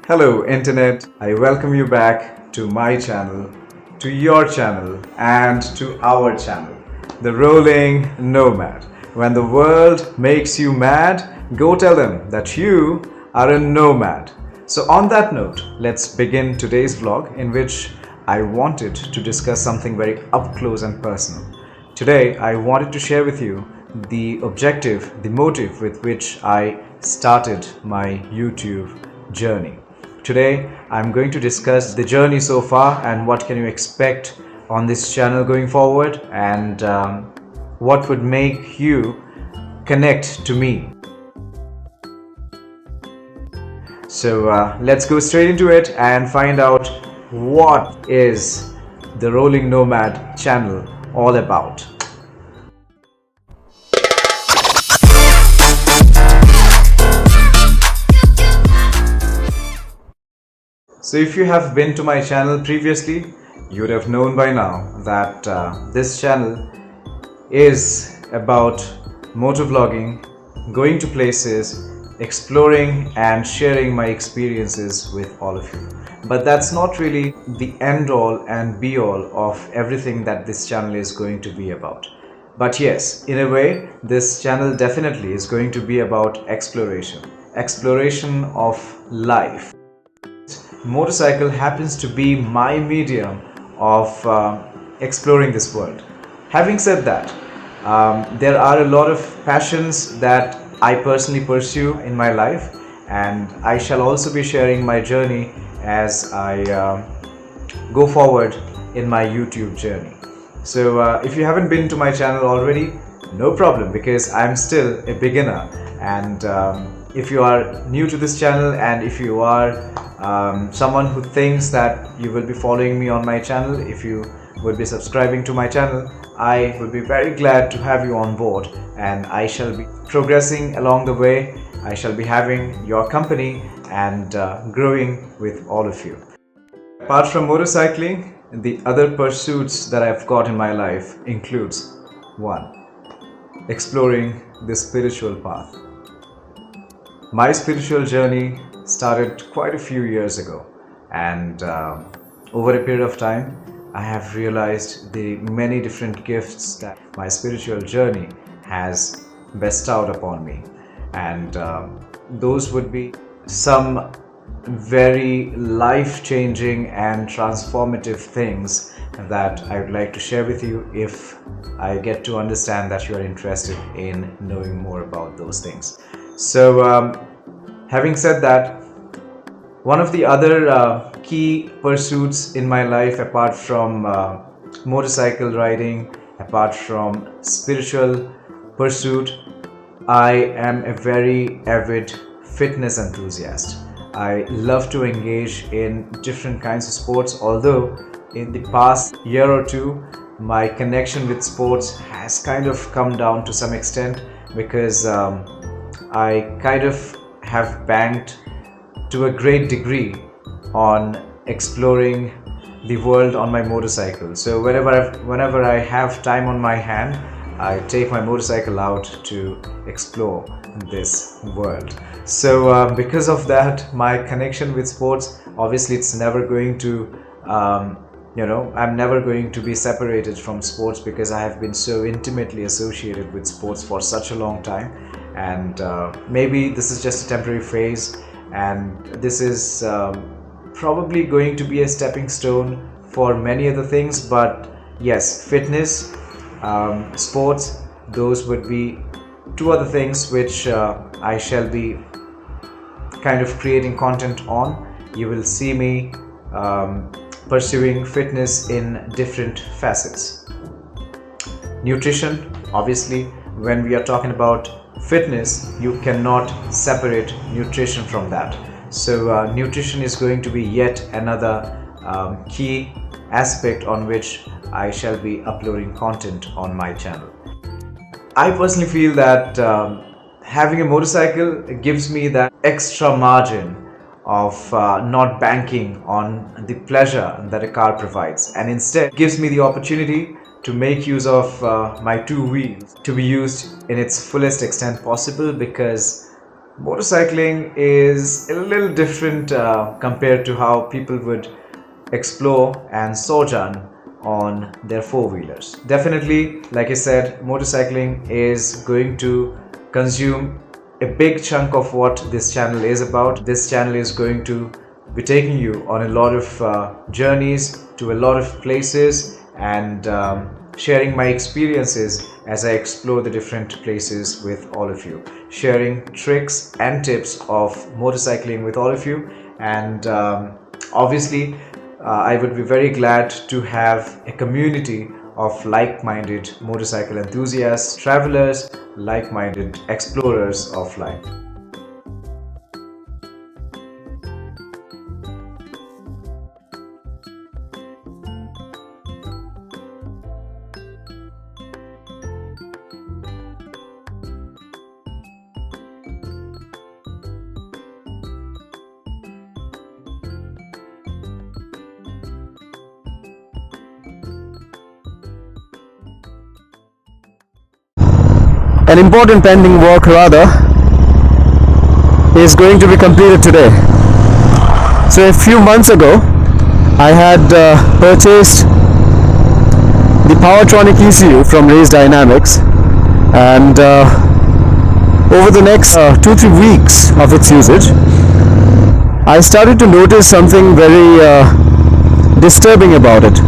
Hello, Internet. I welcome you back to my channel, to your channel, and to our channel, The Rolling Nomad. When the world makes you mad, go tell them that you are a nomad. So, on that note, let's begin today's vlog in which I wanted to discuss something very up close and personal. Today, I wanted to share with you the objective, the motive with which I started my YouTube journey. Today, I'm going to discuss the journey so far and what can you expect on this channel going forward, and what would make you connect to me. So let's go straight into it and find out what is the Rolling Nomad channel all about. So if you have been to my channel previously, you would have known by now that this channel is about motovlogging, going to places, exploring and sharing my experiences with all of you. But that's not really the end all and be all of everything that this channel is going to be about. But yes, in a way, this channel definitely is going to be about exploration of life. Motorcycle happens to be my medium of exploring this world. Having said that, there are a lot of passions that I personally pursue in my life, and I shall also be sharing my journey as I go forward in my YouTube journey. So if you haven't been to my channel already, no problem, because I'm still a beginner. And if you are new to this channel, and if you are someone who thinks that you will be following me on my channel, if you would be subscribing to my channel, I would be very glad to have you on board, and I shall be progressing along the way. I shall be having your company and growing with all of you. Apart from motorcycling, the other pursuits that I've got in my life includes: 1. Exploring the spiritual path. My spiritual journey started quite a few years ago, and over a period of time, I have realized the many different gifts that my spiritual journey has bestowed upon me, and those would be some very life-changing and transformative things that I would like to share with you if I get to understand that you are interested in knowing more about those things. So having said that, one of the other key pursuits in my life, apart from motorcycle riding, apart from spiritual pursuit, I am a very avid fitness enthusiast. I love to engage in different kinds of sports, although in the past year or two, my connection with sports has kind of come down to some extent, because I kind of have banked to a great degree on exploring the world on my motorcycle. So whenever I have time on my hand, I take my motorcycle out to explore this world. So because of that, my connection with sports, obviously it's never going to I'm never going to be separated from sports, because I have been so intimately associated with sports for such a long time. And maybe this is just a temporary phase, and this is probably going to be a stepping stone for many other things. But yes, fitness, sports, those would be two other things which I shall be kind of creating content on. You will see me pursuing fitness in different facets. Nutrition, obviously, when we are talking about fitness, you cannot separate nutrition from that. So nutrition is going to be yet another key aspect on which I shall be uploading content on my channel. I personally feel that having a motorcycle gives me that extra margin of not banking on the pleasure that a car provides, and instead gives me the opportunity to make use of my two wheels to be used in its fullest extent possible, because Motorcycling is a little different compared to how people would explore and sojourn on their four wheelers. Definitely, like I said, motorcycling is going to consume a big chunk of what this channel is about. This channel is going to be taking you on a lot of journeys to a lot of places and sharing my experiences as I explore the different places with all of you, sharing tricks and tips of motorcycling with all of you, and obviously I would be very glad to have a community of like-minded motorcycle enthusiasts, travelers, like-minded explorers of life. An important pending work rather is going to be completed today. So a few months ago I had purchased the Powertronic ECU from Race Dynamics, and over the next 2-3 weeks of its usage I started to notice something very disturbing about it.